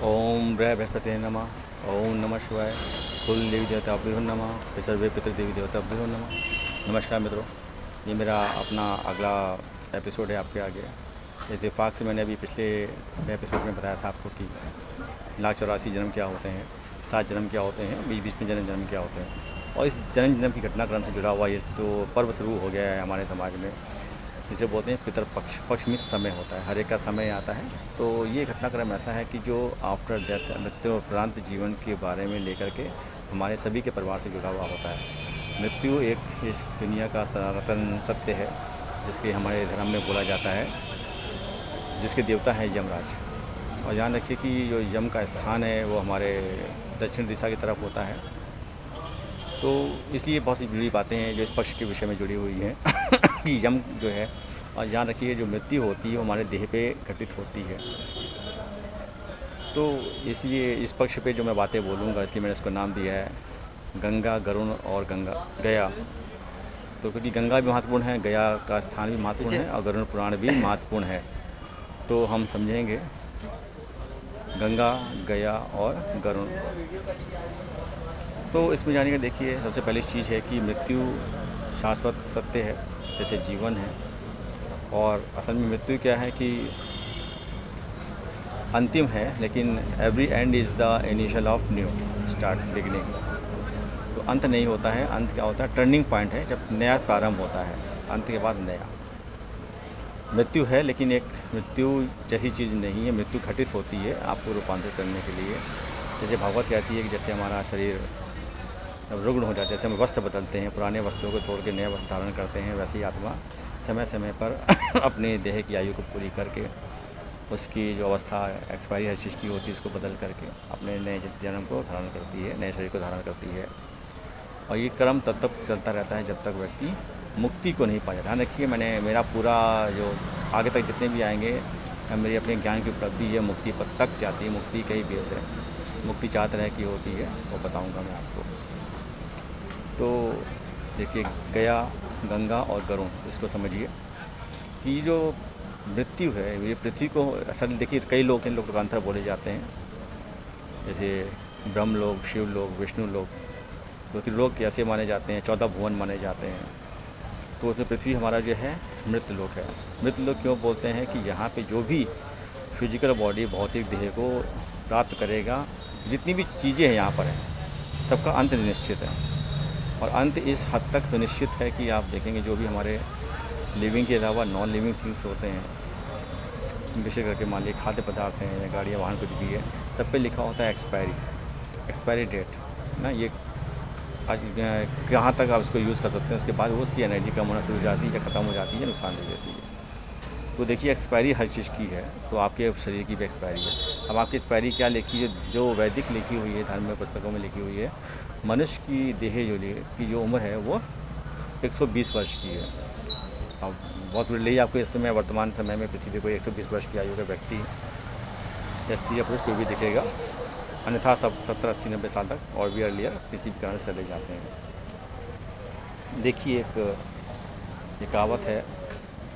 ओम बृहस्पति नमः। ओम नमः शिवाय। कुल देवी देवताभ्यो नमः। सर्वे पितृदेवी देवताभ्यो नमः। नमस्कार मित्रों, ये मेरा अपना अगला एपिसोड है आपके आगे। इत्तेफाक से मैंने अभी पिछले एपिसोड में बताया था आपको कि लाख 84 जन्म क्या होते हैं, 7 जन्म क्या होते हैं, बीच बीच में जन्म क्या होते हैं। और इस जन्म की घटनाक्रम से जुड़ा हुआ ये तो पर्व शुरू हो गया है हमारे समाज में, जिसे बोलते हैं पितृपक्ष। पक्ष में समय होता है, हर एक का समय आता है। तो ये घटनाक्रम ऐसा है कि जो आफ्टर डेथ, मृत्यु उपरांत जीवन के बारे में लेकर के हमारे सभी के परिवार से जुड़ा हुआ होता है। मृत्यु एक इस दुनिया का सनातन सत्य है, जिसके हमारे धर्म में बोला जाता है, जिसके देवता है यमराज। और ध्यान रखिए कि जो यम का स्थान है वो हमारे दक्षिण दिशा की तरफ होता है। तो इसलिए बहुत सी जुड़ी बातें हैं जो इस पक्ष के विषय में जुड़ी हुई हैं कि यम जो है, और ध्यान रखिए जो मृत्यु होती है वो हमारे देह पे घटित होती है। तो इसलिए इस पक्ष पे जो मैं बातें बोलूँगा, इसलिए मैंने इसको नाम दिया है गंगा, गरुण और गया। तो क्योंकि गंगा भी महत्वपूर्ण है, गया का स्थान भी महत्वपूर्ण है और गरुण पुराण भी महत्वपूर्ण है। तो हम समझेंगे गंगा, गया और गरुण। तो इसमें जाने का देखिए, सबसे पहली चीज़ है कि मृत्यु शाश्वत सत्य है, जैसे जीवन है। और असल में मृत्यु क्या है कि अंतिम है, लेकिन every and is the initial of new start, beginning. तो अंत नहीं होता है, अंत क्या होता है, टर्निंग पॉइंट है, जब नया प्रारंभ होता है, अंत के बाद नया। मृत्यु है, लेकिन एक मृत्यु जैसी चीज़ नहीं है। मृत्यु घटित होती है आपको रूपांतरित करने के लिए। जैसे भागवत कहती है कि जैसे हमारा शरीर जब रुग्ण हो जाता है, जैसे हम वस्त्र बदलते हैं, पुराने वस्त्रों को छोड़ के नए वस्त्र धारण करते हैं, वैसे ही आत्मा समय समय पर अपने देह की आयु को पूरी करके उसकी जो अवस्था एक्सपायरी हर चीज़ की होती है उसको बदल करके अपने नए जन्म को धारण करती है, नए शरीर को धारण करती है। और ये क्रम तब तक चलता रहता है जब तक व्यक्ति मुक्ति को नहीं पाया। ध्यान रखिए, मेरा पूरा जो आगे तक जितने भी आएंगे, मेरी अपने ज्ञान की उपलब्धि ये मुक्ति पर तक जाती है। मुक्ति का ही बेस है, मुक्ति 4 तरह की होती है, वो बताऊंगा मैं आपको। तो देखिए, गया, गंगा और गरुण, इसको समझिए कि जो मृत्यु है ये पृथ्वी को असल, देखिए कई लोग इन लोकांतर बोले जाते हैं, जैसे ब्रह्म लोक, शिव लोक, विष्णु लोक। तो त्रिलोक ऐसे माने जाते हैं, 14 भुवन माने जाते हैं। तो उसमें पृथ्वी हमारा जो है मृत लोक है। मृत लोक क्यों बोलते हैं कि यहाँ पे जो भी फिजिकल बॉडी, भौतिक देह को प्राप्त करेगा, जितनी भी चीज़ें हैं यहाँ पर हैं, सबका अंत निश्चित है। और अंत इस हद तक सुनिश्चित है कि आप देखेंगे जो भी हमारे लिविंग के अलावा नॉन लिविंग थिंग्स होते हैं, विशेष करके मान लीजिए खाद्य पदार्थ हैं या गाड़ियाँ, वाहन कुछ भी है, सब पे लिखा होता है एक्सपायरी डेट ना। ये आज कहाँ तक आप इसको यूज़ कर सकते हैं, उसके बाद वो उसकी एनर्जी कम होना शुरू हो जाती है या ख़त्म हो जाती है, नुकसान दे देती है। तो देखिए, एक्सपायरी हर चीज़ की है, तो आपके शरीर की भी एक्सपायरी है। अब आपकी एक्सपायरी क्या लिखी है, जो वैदिक लिखी हुई है, धर्म में पुस्तकों में लिखी हुई है, मनुष्य की देह की जो उम्र है वो 120 वर्ष की है। अब बहुत ही आपको इस समय वर्तमान समय में पृथ्वी को 120 वर्ष की आयु का व्यक्ति या स्त्री या पुरुष कोई भी दिखेगा, अन्यथा सब 70, 80, 90 साल तक और भी अर्लियर किसी भी कारण से चले जाते हैं। देखिए, एक कहावत है,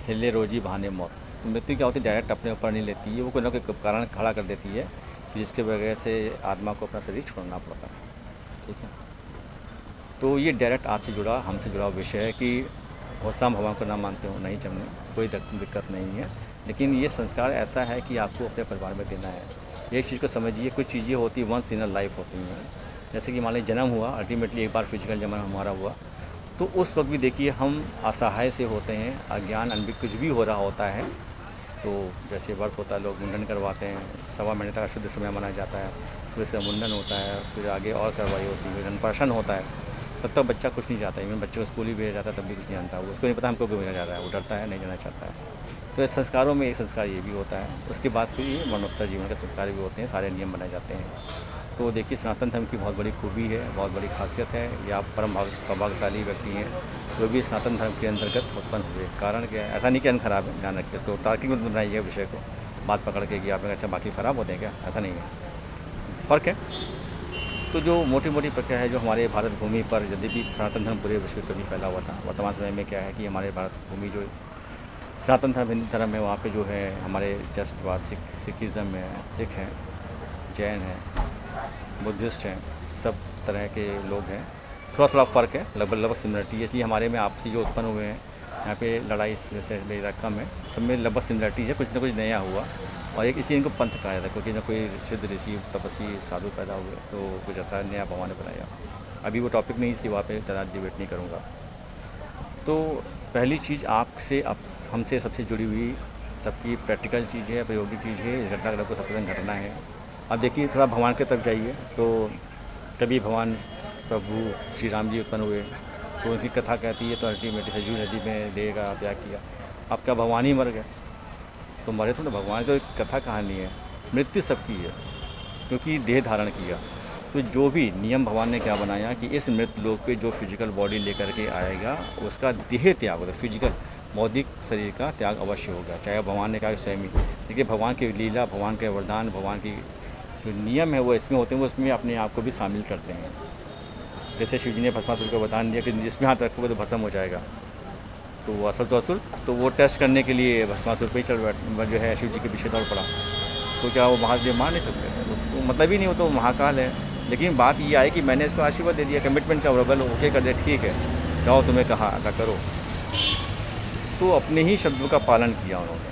हिले रोजी बहाने मौत। तो मृत्यु क्या होती है, डायरेक्ट अपने ऊपर नहीं लेती है, वो कोई ना कोई कारण खड़ा कर देती है, जिसके वजह से आत्मा को अपना शरीर छोड़ना पड़ता है। ठीक है, तो ये डायरेक्ट आपसे जुड़ा, हमसे जुड़ा विषय है कि होस्ता भगवान को ना मानते हो नहीं जमने, कोई दिक्कत नहीं है। लेकिन ये संस्कार ऐसा है कि आपको अपने परिवार में देना है। एक चीज़ को समझिए, कुछ चीज़ें होती वंस इन अ लाइफ होती हैं। जैसे कि मान लीजिए जन्म हुआ, अल्टीमेटली एक बार फिजिकल जन्म हमारा हुआ, तो उस वक्त भी देखिए हम असहाय से होते हैं, अज्ञान अनभिज्ञ कुछ भी हो रहा होता है। तो जैसे व्रत होता है, लोग मुंडन करवाते हैं, 1.25 महीने तक शुद्ध समय माना जाता है, फिर इसका मुंडन होता है, फिर आगे और कार्रवाई होती है, अनप्राशन होता है। तब तक बच्चा कुछ नहीं चाहता है, इवन बच्चे को स्कूल ही भेजा जाता है तब भी कुछ नहीं जानता, उसको नहीं पता हमको क्यों भेजा जा रहा है, वो डरता है, नहीं जाना चाहता है। तो इस संस्कारों में एक संस्कार ये भी होता है। उसके बाद फिर ये मरणोत्तर जीवन के संस्कार भी होते हैं, सारे नियम बनाए जाते हैं। तो देखिए, सनातन धर्म की बहुत बड़ी खूबी है, बहुत बड़ी खासियत है। या आप परम सौभाग्यशाली व्यक्ति हैं जो भी सनातन धर्म के अंतर्गत उत्पन्न हुए। कारण क्या है, ऐसा नहीं कि अन्न खराब है, ध्यान रखिए, इसको तार्किक मत बनाइए विषय को, बात पकड़ के कि आपने अच्छा बाकी ख़राब होते हैं क्या, ऐसा नहीं है, फ़र्क है। तो जो मोटी मोटी प्रक्रिया है जो हमारे भारत भूमि पर, यदि भी सनातन धर्म पूरे विश्व में फैला हुआ था, वर्तमान समय में क्या है कि हमारे भारत भूमि जो सनातन धर्म, हिंदू धर्म है, वहाँ पे जो है हमारे जस्ट बाद सिखिज़म है, सिख हैं, जैन हैं, बुद्धिस्ट हैं, सब तरह के लोग हैं। थोड़ा थोड़ा फ़र्क है, लगभग सिमिलरिटी है, इसलिए हमारे में आपसी जो उत्पन्न हुए हैं यहाँ पे लड़ाई से मेरा कम है, सब में लगभग सिमिलरिटीज़ है, कुछ ना कुछ नया हुआ। और एक इसलिए इनको पंथ कहा जाता है, क्योंकि ना कोई सिद्ध ऋषि तपस्वी साधु पैदा हुए तो कुछ ऐसा नया भगवान ने बनाया। अभी वो टॉपिक नहीं, इसलिए वहाँ पे ज़्यादा डिबेट नहीं करूँगा। तो पहली चीज़ आपसे हमसे सबसे जुड़ी हुई सबकी प्रैक्टिकल चीज़ है, प्रायोगिक चीज़ है, इस घटनाक्रम को सबसे घटना है। अब देखिए थोड़ा भगवान की तरफ जाइए तो कभी भगवान प्रभु श्री राम जी उत्पन्न हुए तो उनकी कथा कहती है तो अल्टीमेटली सरयू नदी में देह का त्याग किया। अब क्या भगवान ही मर गए? तो मरे तो भगवान की कथा कहानी है, मृत्यु सबकी है क्योंकि देह धारण किया। तो जो भी नियम भगवान ने क्या बनाया कि इस मृत लोक पे जो फिजिकल बॉडी लेकर के आएगा उसका देह त्याग होगा, फिजिकल बौद्धिक शरीर का त्याग अवश्य होगा, चाहे भगवान ने कहा स्वयं ही। देखिए भगवान की लीला, भगवान के वरदान, भगवान की जो नियम है वो इसमें होते हैं, वो उसमें अपने आप को भी शामिल करते हैं। जैसे शिव जी ने भस्मासुर को वरदान दिया कि जिसमें हाथ रखोगे तो भस्म हो जाएगा, तो वो असुर तो वो टेस्ट करने के लिए भस्मासुर पे ही जो है शिव जी के पीछे दौड़ पड़ा। तो क्या वो महादेव मार नहीं सकते? तो मतलब ही नहीं, हो तो महाकाल है। लेकिन बात ये आई कि मैंने इसको आशीर्वाद दे दिया, कमिटमेंट का वर्बल ओके कर दिया, ठीक है जाओ तुम्हें कहा ऐसा करो, तो अपने ही शब्दों का पालन किया उन्होंने।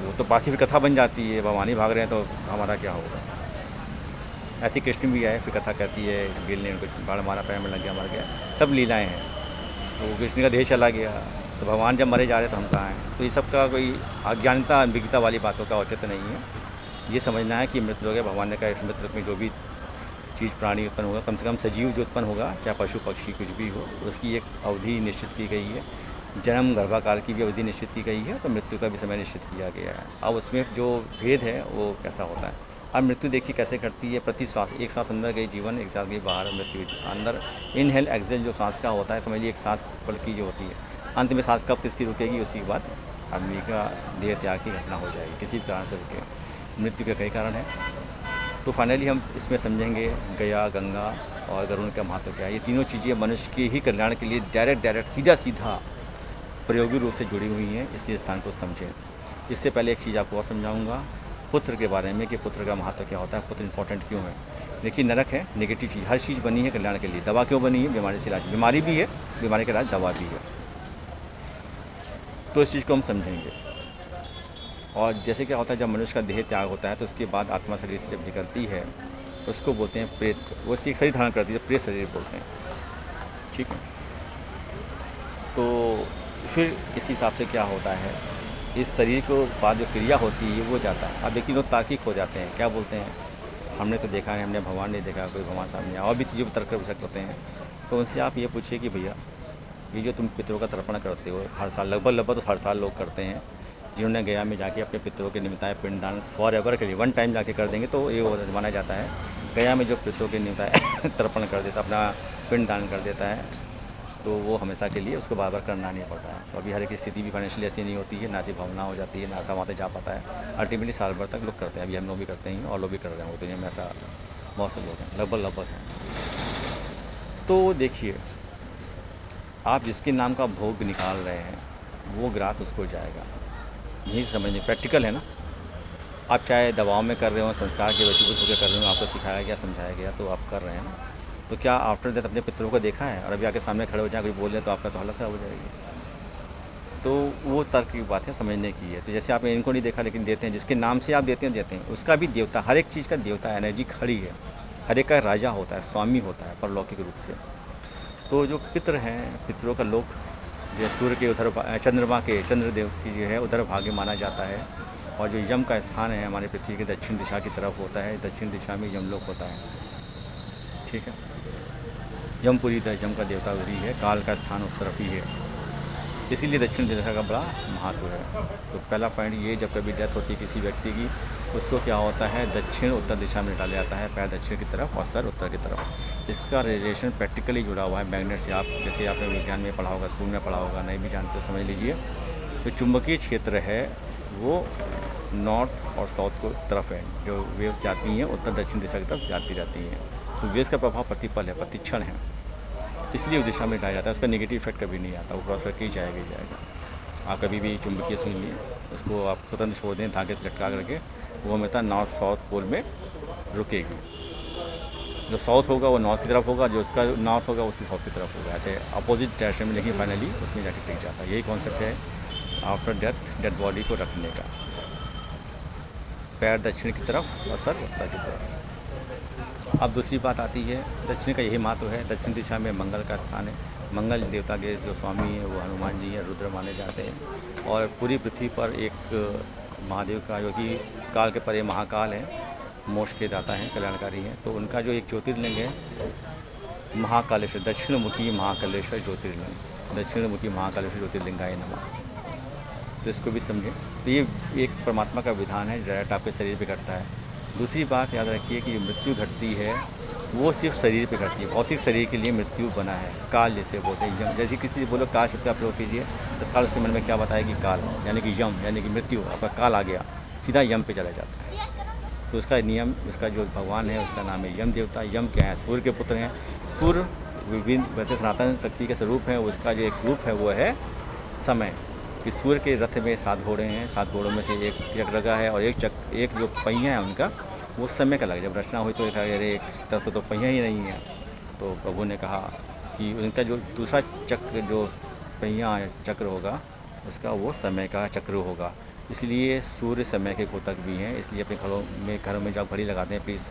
वो तो बाकी फिर कथा बन जाती है, भगवान ही भाग रहे हैं तो हमारा क्या होगा। ऐसी कृष्ण भी आए, फिर कथा कहती है गिल ने उनको बाढ़ मारा, पैर में लग गया, मर गया, सब लीलाएँ हैं। तो कृष्ण का देह चला गया तो भगवान जब मरे जा रहे तो हम कहाँ हैं? तो ये सब का कोई अज्ञानता अनभिज्ञता वाली बातों का औचित्य नहीं है। ये समझना है कि मृत लोग है, भगवान ने कहा इस मृत लोक में जो भी चीज़ प्राणी उत्पन्न होगा, कम से कम सजीव जो उत्पन्न होगा, चाहे पशु पक्षी कुछ भी हो, उसकी एक अवधि निश्चित की गई है। जन्म गर्भाकाल की भी अवधि निश्चित की गई है, तो मृत्यु का भी समय निश्चित किया गया है। अब उसमें जो भेद है वो कैसा होता है। अब मृत्यु देखिए कैसे करती है, प्रति श्वास, एक सांस अंदर गई जीवन, एक सांस गई बाहर मृत्यु। अंदर इनहेल एक्सेल जो सांस का होता है, समझ लीजिए एक सांस पल की जो होती है, अंत में सांस कब किसकी रुकेगी, उसी के बाद आदमी का देह त्याग की घटना हो जाएगी, किसी भी कारण से रुके। मृत्यु के कई कारण हैं, तो फाइनली हम इसमें समझेंगे गया, गंगा और गरुड़ का महत्व क्या है। ये तीनों चीज़ें मनुष्य के ही कल्याण के लिए डायरेक्ट सीधा प्रयोगी रूप से जुड़ी हुई हैं, इसलिए स्थान को समझें। इससे पहले एक चीज़ आपको और समझाऊंगा पुत्र के बारे में कि पुत्र का महत्व क्या होता है, पुत्र इंपॉर्टेंट क्यों है। देखिए नरक है नेगेटिव चीज़, हर चीज़ बनी है कल्याण के लिए। दवा क्यों बनी है? बीमारी से इलाज, बीमारी भी है, बीमारी का इलाज दवा भी है। तो इस चीज़ को हम समझेंगे। और जैसे क्या होता है, जब मनुष्य का देह त्याग होता है तो उसके बाद आत्मा शरीर से जब निकलती है उसको बोलते हैं प्रेत, वो एक शरीर धारण करती है, प्रेत शरीर बोलते हैं, ठीक है। तो फिर इस हिसाब से क्या होता है, इस शरीर को बाद जो क्रिया होती है वो जाता है। अब देखिए लोग तार्किक हो जाते हैं, क्या बोलते हैं, हमने तो देखा है, हमने भगवान नहीं देखा, कोई भगवान सामने और भी चीज़ों पर तर्क वितर्क करते हैं। तो उनसे आप ये पूछिए कि भैया ये जो तुम पितरों का तर्पण करते हो हर साल, लगभग तो हर साल लोग करते हैं, जिन्होंने गया में जाके अपने पितरों के निमित्ताय पिंडदान फॉर एवर के लिए वन टाइम जाके कर देंगे तो ये माना जाता है। गया में जो पितरों के निमित्ताय तर्पण कर देता, अपना पिंडदान कर देता है, तो वो हमेशा के लिए उसको बार बार करना नहीं पड़ता है। तो अभी हर एक स्थिति भी फाइनेंशियली ऐसी नहीं होती है, ना ऐसी भावना हो जाती है, ना ऐसा वहाँ जा पाता है। अल्टीमेटली साल भर तक लोग करते हैं, अभी हम लोग भी करते हैं और लोग भी कर रहे हैं, वो दुनिया में ऐसा बहुत से लोग हैं, लगभग हैं। तो देखिए आप जिसके नाम का भोग निकाल रहे हैं वो ग्रास उसको जाएगा, यही समझिए, प्रैक्टिकल है ना। आप चाहे दवाओं में कर रहे हो, संस्कार के वशीभूत होकर कर रहे हो, आपको सिखाया गया समझाया गया तो आप कर रहे हैं ना। तो क्या आफ्टर डेथ अपने पितरों को देखा है? और अभी आके सामने खड़े हो जाए कोई बोल रहे तो आपका तो हालत ख़राब हो जाएगी। तो वो तर्क की बात है, समझने की है। तो जैसे आपने इनको नहीं देखा लेकिन देते हैं, जिसके नाम से आप देते हैं उसका भी देवता, हर एक चीज़ का देवता एनर्जी खड़ी है, हर एक का राजा होता है, स्वामी होता है परलौकिक रूप से। तो जो पितृ हैं, पितरों का लोक जो सूर्य के उधर, चंद्रमा के, चंद्रदेव की जो है उधर भाग्य माना जाता है। और जो यम का स्थान है हमारे पृथ्वी के दक्षिण दिशा की तरफ होता है, दक्षिण दिशा में यमलोक होता है, ठीक है। यमपुरी यम का देवता उधर ही है, काल का स्थान उस तरफ ही है, इसीलिए दक्षिण दिशा का बड़ा महत्व है। तो पहला पॉइंट ये, जब कभी डेथ होती है किसी व्यक्ति की, उसको क्या होता है, दक्षिण उत्तर दिशा में डाला जाता है, पैर दक्षिण की तरफ और सर उत्तर की तरफ। इसका रिलेशन प्रैक्टिकली जुड़ा हुआ है मैग्नेट से। आप जैसे आपने विज्ञान में पढ़ा होगा, स्कूल में पढ़ा होगा, नहीं भी जानते तो समझ लीजिए। जो चुंबकीय क्षेत्र है वो नॉर्थ और साउथ को तरफ है, जो वेव्स जाती हैं उत्तर दक्षिण दिशा की तरफ जाती रहती हैं। तो वेव्स का प्रभाव प्रतिपल है, प्रतिक्षण है, इसलिए उस दिशा में डाला जाता है, उसका नेगेटिव इफेक्ट कभी नहीं आता, वो क्रॉस करके ही जाएगा। आप कभी भी चुंबकीय सुई लिए, उसको आप स्वतंत्र छोड़ दें धागे से लटका करके, वो हमेशा नॉर्थ साउथ पोल में रुकेगी। जो साउथ होगा वो नॉर्थ की तरफ होगा, जो उसका नॉर्थ होगा उसकी साउथ की तरफ होगा, ऐसे अपोजिट डायरेक्शन में, लेकिन फाइनली उसमें जाके टिक जाता है। यही कॉन्सेप्ट है आफ्टर डेथ डेड बॉडी को रखने का। पैर दक्षिण की तरफ और सर उत्तर की तरफ। अब दूसरी बात आती है, दक्षिण का यही महत्व है। दक्षिण दिशा में मंगल का स्थान है। मंगल देवता के जो स्वामी हैं वो हनुमान जी हैं, रुद्र माने जाते हैं। और पूरी पृथ्वी पर एक महादेव का, जो कि काल के परे महाकाल है, मोक्ष के दाता हैं, कल्याणकारी हैं, तो उनका जो एक ज्योतिर्लिंग है महाकालेश्वर, दक्षिणमुखी महाकालेश्वर ज्योतिर्लिंग, दक्षिणमुखी महाकालेश्वर ज्योतिर्लिंगाय नमः। तो इसको भी समझें। तो ये एक परमात्मा का विधान है, डायरेक्ट आपके शरीर पे घटता है। दूसरी बात याद रखिए कि मृत्यु घटती है वो सिर्फ शरीर पे घटती है। भौतिक शरीर के लिए मृत्यु बना है, काल जैसे बोलते हैं, यम। जैसे किसी से बोलो काल शब्द आप प्रयोग कीजिए, तत्काल उसके मन में क्या बताया कि काल, यानी कि यम, यानी कि मृत्यु, आपका काल आ गया, सीधा यम पे चला जाता है। तो उसका नियम, उसका जो भगवान है उसका नाम है यम देवता। यम क्या है? सूर्य के पुत्र हैं। सूर्य विभिन्न वैसे सनातन शक्ति के स्वरूप है, उसका जो एक रूप है वो है समय। कि सूर्य के रथ में 7 घोड़े हैं, 7 घोड़ों में से एक चक्र लगा है, और एक जो पहिया है उनका वो समय का लगा। जब रचना हुई तो अरे एक तरफ तो पहिया ही नहीं है, तो प्रभु ने कहा कि उनका जो दूसरा चक्र, जो पहिया चक्र होगा उसका वो समय का चक्र होगा। इसलिए सूर्य समय के कोतक भी हैं। इसलिए अपने घरों में जब घड़ी लगाते हैं, प्लीज़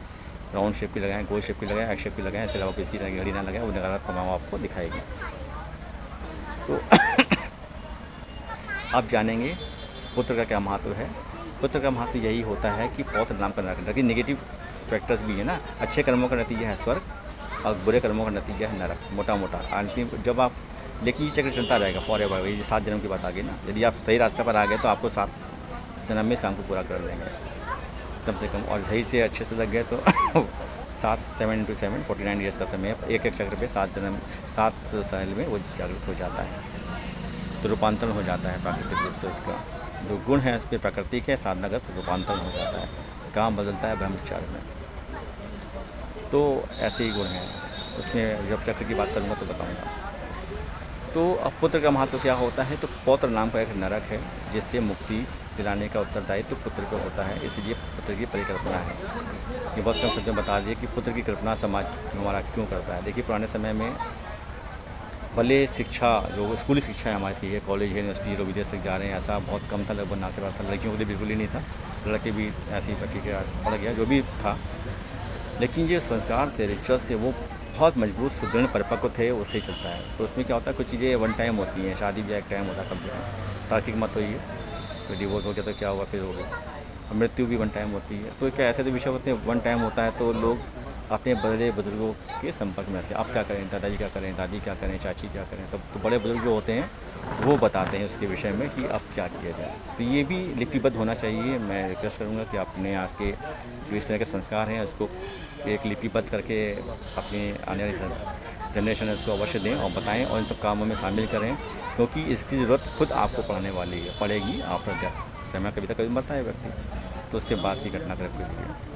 राउंड शेप की लगाएं, गोल शेप की लगाएं, एक्स शेप की लगाएं। इसके अलावा किसी तरह की घड़ी ना लगाएं, वो नकारात्मक प्रभाव आपको दिखाएगी। तो अब जानेंगे पुत्र का क्या महत्व है। पुत्र का महत्व यही होता है कि पौत्र नाम का नरक, लेकिन नेगेटिव फैक्टर्स भी है ना। अच्छे कर्मों का नतीजा है स्वर्ग और बुरे कर्मों का नतीजा है नरक, मोटा मोटा। अंतिम जब आप, लेकिन ये चक्र चलता रहेगा फॉरएवर। ये 7 जन्म की बात आ गई ना। यदि आप सही रास्ते पर आ गए तो आपको 7 जन्म में शाम को पूरा कर लेंगे कम से कम, और सही से अच्छे से लग गए तो 7 × 7 49 ईयर्स का समय है। एक चक्र पे 7 जन्म, 7 साल में वो जागृत हो जाता है, तो रूपांतरण हो जाता है प्राकृतिक रूप से। उसका जो गुण है उस पर प्राकृतिक है, साधनागत रूपांतरण हो जाता है, काम बदलता है ब्रह्मचार्य में। तो ऐसे ही गुण हैं उसमें। जब चक्र की बात करूँगा तो बताऊँगा। तो अब पुत्र का महत्व क्या होता है? तो पौत्र नाम का एक नरक है जिससे मुक्ति दिलाने का उत्तरदायित्व पुत्र को होता है, इसलिए पुत्र की परिकल्पना है। ये बहुत कम शब्द में बता दिए कि पुत्र की कल्पना समाज हमारा क्यों करता है। देखिए पुराने समय में भले शिक्षा, जो स्कूली शिक्षा है हमारी की है, कॉलेज है, यूनिवर्सिटी, लोग विदेश तक जा रहे हैं, ऐसा बहुत कम था, लगभग ना के बाद था। लड़कियों के लिए बिल्कुल ही नहीं था, लड़के भी ऐसी ठीक है पढ़ गया जो भी था। लेकिन ये संस्कार थे, रिचुअल्स थे, वो बहुत मजबूत, सुदृढ़, परिपक्व थे, उससे ही चलता है। तो उसमें क्या होता है, कुछ चीज़ें वन टाइम होती हैं। शादी ब्याह एक टाइम होता है कम से कम, तार्किक मत होइए। तो डिवोर्स हो गया तो क्या होगा, फिर हो गया। मृत्यु भी वन टाइम होती है। तो क्या ऐसे तो विषय होते हैं वन टाइम होता है, तो लोग अपने बड़े बुजुर्गों के संपर्क में आते हैं। अब क्या करें, दादाजी क्या करें, दादी क्या करें, चाची क्या करें, सब तो बड़े बुजुर्ग जो होते हैं वो बताते हैं उसके विषय में कि अब क्या किया जाए। तो ये भी लिपिबद्ध होना चाहिए। मैं रिक्वेस्ट करूँगा कि अपने आज के जो इस तरह के संस्कार हैं उसको एक लिपिबद्ध करके अपने आने वाली जनरेशन है उसको अवश्य दें और बताएं, और इन सब कामों में शामिल करें, क्योंकि इसकी ज़रूरत खुद आपको पढ़ने वाली है, पड़ेगी आफ्टर डेथ। समय कभी तक कभी मरता है व्यक्ति, तो उसके बाद की घटनाक्रम के लिए।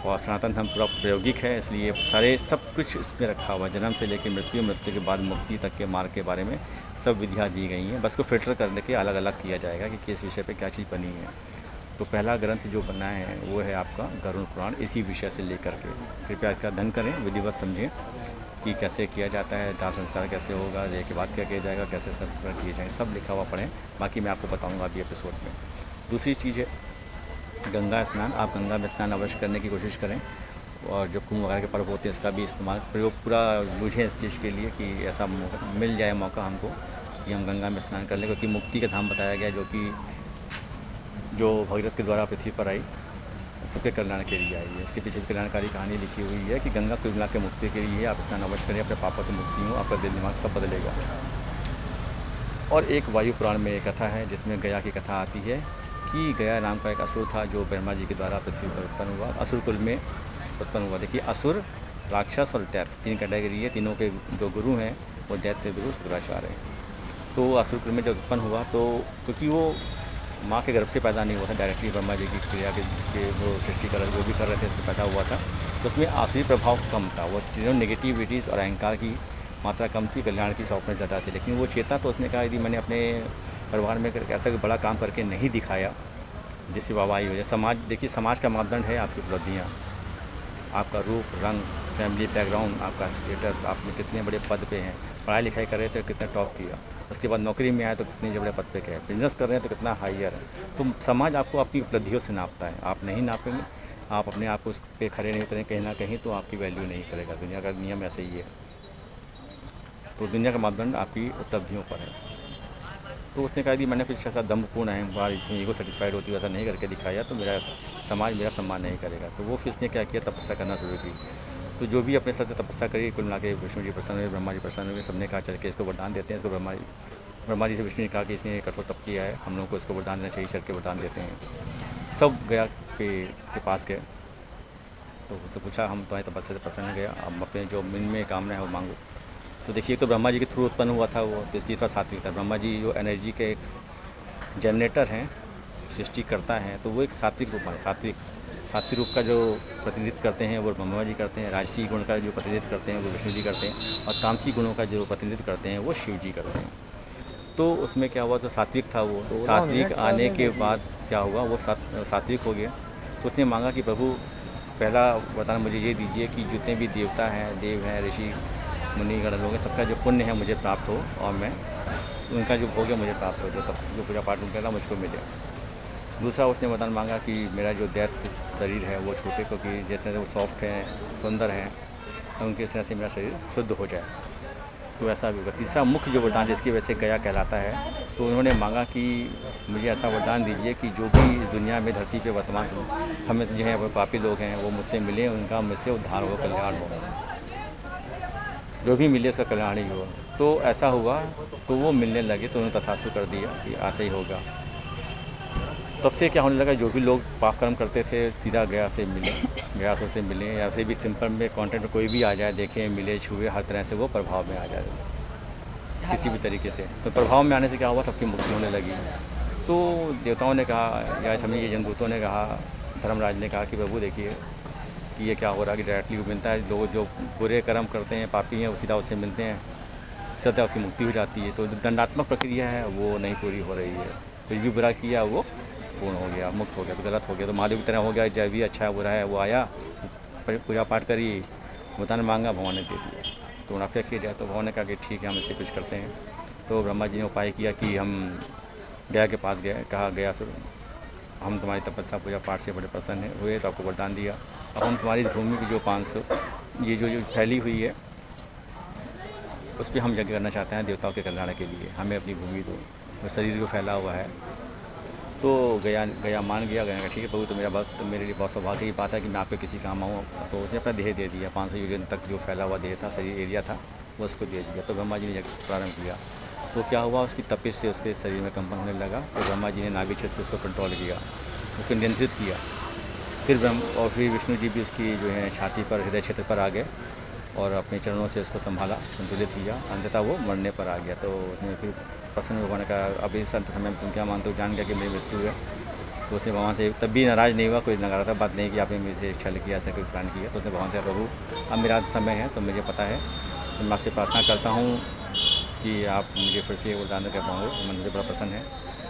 और सनातन धर्म पूरा प्रायोगिक है, इसलिए सारे सब कुछ इसमें रखा हुआ है। जन्म से लेकर मृत्यु, मृत्यु के बाद मुक्ति तक के मार्ग के बारे में सब विधियाँ दी गई हैं। बस को फिल्टर करने के अलग अलग किया जाएगा कि किस विषय पे क्या चीज़ बनी है। तो पहला ग्रंथ जो बना है वो है आपका गरुड़ पुराण, इसी विषय से लेकर के। कृपया इसका अध्ययन करें, विधिवत समझें कि कैसे किया जाता है, दाह संस्कार कैसे होगा, ये के बाद क्या किया जाएगा, कैसे संस्कार किए जाएंगे, सब लिखा हुआ पढ़ें। बाकी मैं आपको बताऊँगा अभी एपिसोड में। दूसरी चीज़ है गंगा स्नान। आप गंगा में स्नान अवश्य करने की कोशिश करें, और जो कुंभ वगैरह के पर्व होते हैं इसका भी इस्तेमाल प्रयोग पूरा बूझें इस चीज़ के लिए कि ऐसा मिल जाए मौका हमको कि हम गंगा में स्नान कर लें, क्योंकि मुक्ति का धाम बताया गया, जो भगीरथ के द्वारा पृथ्वी पर आई, सबके कल्याण के लिए आई है। इसके पीछे कल्याणकारी कहानी लिखी हुई है कि गंगा को मिला के मुक्ति के लिए आप स्नान अवश्य करें, अपने पापों से मुक्ति हो, आपका दिल दिमाग सब बदलेगा। और एक वायु पुराण में एक कथा है जिसमें गया की कथा आती है कि गया नाम का एक असुर था जो ब्रह्मा जी के द्वारा पृथ्वी पर उत्पन्न हुआ, असुर कुल में उत्पन्न हुआ। देखिए असुर, राक्षस और दैत्य 3 कैटेगरी है। तीनों के जो गुरु हैं वो दैत्य गुरु शुक्राचार्य हैं। तो असुर कुल में जब उत्पन्न हुआ तो क्योंकि वो माँ के गर्भ से पैदा नहीं हुआ था, डायरेक्टली ब्रह्मा जी की क्रिया के जो सृष्टि कर जो भी कर रहे थे तो पैदा हुआ था। तो उसमें आसुरी प्रभाव कम था, वो तीनों नेगेटिविटीज़ और अहंकार की मात्रा कम थी, कल्याण की सॉफ्टनेस ज़्यादा थी। लेकिन वो चेता तो उसने कहा यदि मैंने अपने परिवार में अगर ऐसा कोई बड़ा काम करके नहीं दिखाया जिससे वाहवाही हो जाए। समाज, देखिए समाज का मापदंड है आपकी उपलब्धियाँ, आपका रूप रंग, फैमिली बैकग्राउंड, आपका स्टेटस, आप में कितने बड़े पद पे हैं, पढ़ाई लिखाई कर रहे थे तो कितना टॉप किया, उसके बाद नौकरी में आए तो कितने बड़े पद पे गए, बिजनेस कर रहे हैं तो कितना हाइयर है। तो समाज आपको अपनी उपलब्धियों से नापता है। आप नहीं नापेंगे, आप अपने आप को उस पे खड़े नहीं उतरें कहीं ना कहीं, तो आपकी वैल्यू नहीं करेगा। दुनिया का नियम ऐसे ही है। तो दुनिया का मापदंड आपकी उपलब्धियों पर है। तो उसने कहा कि मैंने कुछ ऐसा दम्भपूर्ण है, बाहर इसमें ईगो सेटिस्फाइड होती है, ऐसा नहीं करके दिखाया तो मेरा समाज मेरा सम्मान नहीं करेगा। तो वो फिर उसने क्या किया, तपस्या करना शुरू की। तो जो भी अपने साथ तपस्या करी, कुल मिला के विष्णु जी प्रसन्न हुए, ब्रह्मा जी प्रसन्न हुए। सबने कहा चल के इसको वरदान देते हैं। इसको ब्रह्मा जी से विष्णु ने कहा कि इसने कठोर तप किया है, हम लोगों को इसको वरदान देना चाहिए, चल के वरदान देते हैं। सब गया के पास गए तो उससे पूछा, हम तुम्हारी तपस्या से प्रसन्न गया, अब अपने जो मन में कामना है वो मांगो। तो देखिए, तो ब्रह्मा जी के थ्रू उत्पन्न हुआ था वो, तो इसलिए थोड़ा सात्विक था। ब्रह्मा जी जो एनर्जी के एक जनरेटर हैं, सृष्टि करता है, तो वो एक सात्विक रूप है। सात्विक रूप का जो प्रतिनिधित्व करते हैं वो ब्रह्मा जी करते हैं। राजसी गुण का जो प्रतिनिधित्व करते हैं वो विष्णु जी करते हैं, और तामसी गुणों का जो प्रतिनिधित्व करते हैं वो शिव जी करते हैं। तो उसमें क्या हुआ, तो सात्विक था वो। सात्विक आने के बाद क्या हुआ, वो सात्विक हो गया। तो उसने मांगा कि प्रभु पहला वरदान मुझे ये दीजिए कि जितने भी देवता हैं, देव हैं, ऋषि मुनिगण लोग हैं, सबका जो पुण्य है मुझे प्राप्त हो, और मैं उनका जो भोग है मुझे प्राप्त हो, जो पूजा पाठ उनका था मुझको मिले। दूसरा उसने वरदान मांगा कि मेरा जो दैत्य शरीर है वो छोटे, क्योंकि जैसे वो सॉफ्ट है, सुंदर है, उनके इस तरह से मेरा शरीर शुद्ध हो जाए, तो ऐसा भी होगा। तीसरा मुख्य जो वरदान जिसकी वजह से गया कहलाता है, तो उन्होंने मांगा कि मुझे ऐसा वरदान दीजिए कि जो भी इस दुनिया में धरती पे वर्तमान हमें जो है वो पापी लोग हैं वो मुझसे मिले, उनका मुझसे उद्धार हो, कल्याण हो, जो भी मिले उसका कल्याण ही हो। तो ऐसा हुआ, तो वो मिलने लगे, तो उन्होंने तथास्तु कर दिया कि ऐसा ही होगा। तब से क्या होने लगा, जो भी लोग पाप कर्म करते थे सीधा गया से मिले, गयासुर से मिले, या फिर भी सिंपल में कॉन्टेंट में कोई भी आ जाए, देखें, मिले, छुए, हर तरह से वो प्रभाव में आ जाए किसी भी तरीके से। तो प्रभाव में आने से क्या हुआ, सबकी मुक्ति होने लगी। तो देवताओं ने कहा, या समझिए जमदूतों ने कहा, धर्मराज ने कहा कि प्रभु देखिए कि ये क्या हो रहा है कि डायरेक्टली मिलता है, लोग जो बुरे कर्म करते हैं, पापी हैं, वो सीधा उससे मिलते हैं, सीधा उसकी मुक्ति हो जाती है। तो दंडात्मक प्रक्रिया है वो नहीं पूरी हो रही है। कुछ भी बुरा किया वो पूर्ण हो गया, मुक्त हो गया, तो गलत हो गया, तो महादेव की तरह हो गया। जब भी अच्छा है बुरा है, वो आया, पूजा पाठ करी, वरदान मांगा, भगवान ने दे दिया। तो उन्हें क्या किया जाए, तो भगवान ने कहा कि ठीक है, हम इससे कुछ करते हैं। तो ब्रह्मा जी ने उपाय किया कि हम गया के पास गए, कहा गयासुर, हम तुम्हारी तपस्या पूजा पाठ से बड़े प्रसन्न हुए, तो आपको वरदान दिया। अब हम तुम्हारी भूमि की जो 500 ये जो फैली हुई है उस पर हम यज्ञ करना चाहते हैं देवताओं के कल्याण के लिए, हमें अपनी भूमि दो, तो शरीर जो फैला हुआ है। तो गया मान गया, गया ठीक है प्रभु, तो मेरा भक्त, मेरे लिए बहुत सौभाग्य की बात है कि मैं आपके किसी काम आऊँ। तो उसने अपना देह दे दिया, 500 योजन तक जो फैला हुआ देह था, शरीर एरिया था, वो उसको दे दिया। तो ब्रह्मा जी ने यज्ञ प्रारंभ किया। तो क्या हुआ, उसकी तपिश से उसके शरीर में कंपन होने लगा। तो ब्रह्मा जी ने नाभि क्षेत्र से उसको कंट्रोल किया, उसको नियंत्रित किया। फिर विष्णु जी भी उसकी जो है छाती पर, हृदय क्षेत्र पर आ गए और अपने चरणों से उसको संभाला, संतुलित किया, अंततः वो मरने पर आ गया। तो उसने फिर प्रसन्न भगवान का, अब इस अंत समय में तुम क्या मानते हो, जान गया कि मेरी मृत्यु है। तो उसने भगवान से तब भी नाराज़ नहीं हुआ, कोई नकारा था बात नहीं कि आपने मेरे से छल किया, ऐसा कोई प्लान किया। तो उसने भगवान से, प्रभु अब मेरा समय है, तो मुझे पता है, तो मैं आपसे प्रार्थना करता हूँ कि आप मुझे फिर से वरदान कर पाओगे। मुझे बड़ा प्रसन्न है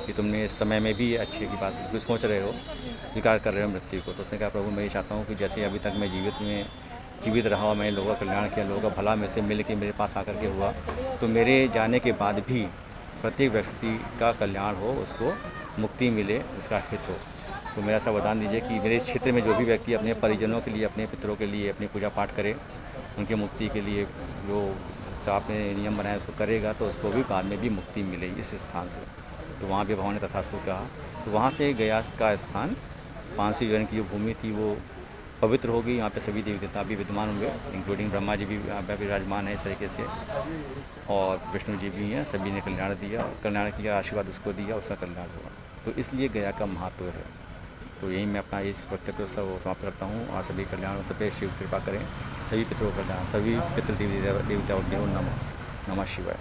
कि तुमने इस समय में भी अच्छे की बात कुछ सोच रहे हो, स्वीकार कर रहे हो मृत्यु को। तो उसने कहा, प्रभु मैं ये चाहता हूँ कि जैसे अभी तक मैं जीवित रहा, मैंने लोगों का कल्याण किया, लोगों का भला में से मिल के मेरे पास आकर के हुआ, तो मेरे जाने के बाद भी प्रत्येक व्यक्ति का कल्याण हो, उसको मुक्ति मिले, उसका हित हो। तो मेरा ऐसा वरदान दीजिए कि मेरे इस क्षेत्र में जो भी व्यक्ति अपने परिजनों के लिए, अपने पितरों के लिए अपनी पूजा पाठ करे, उनकी मुक्ति के लिए जो आपने नियम बनाया उसको करेगा, तो उसको भी बाद में भी मुक्ति मिले इस स्थान से। तो वहाँ भी भगवान ने तथास्तु कहा। तो वहाँ से गया का स्थान 500 योजन की जो भूमि थी वो पवित्र हो गई। यहाँ पे सभी देवी देवता भी विद्यमान होंगे, इंक्लूडिंग ब्रह्मा जी भी यहाँ पे विराजमान है इस तरीके से, और विष्णु जी भी हैं। सभी ने कल्याण दिया, कल्याण किया, आशीर्वाद उसको दिया, उसका कल्याण हुआ। तो इसलिए गया का महत्व है। तो यही मैं अपना इस वक्तव्य को समाप्त करता हूँ, और सभी कल्याण सब पे शिव कृपा करें, सभी पितरों का कल्याण, सभी पितृ देवी देवताओं के नमः शिवाय।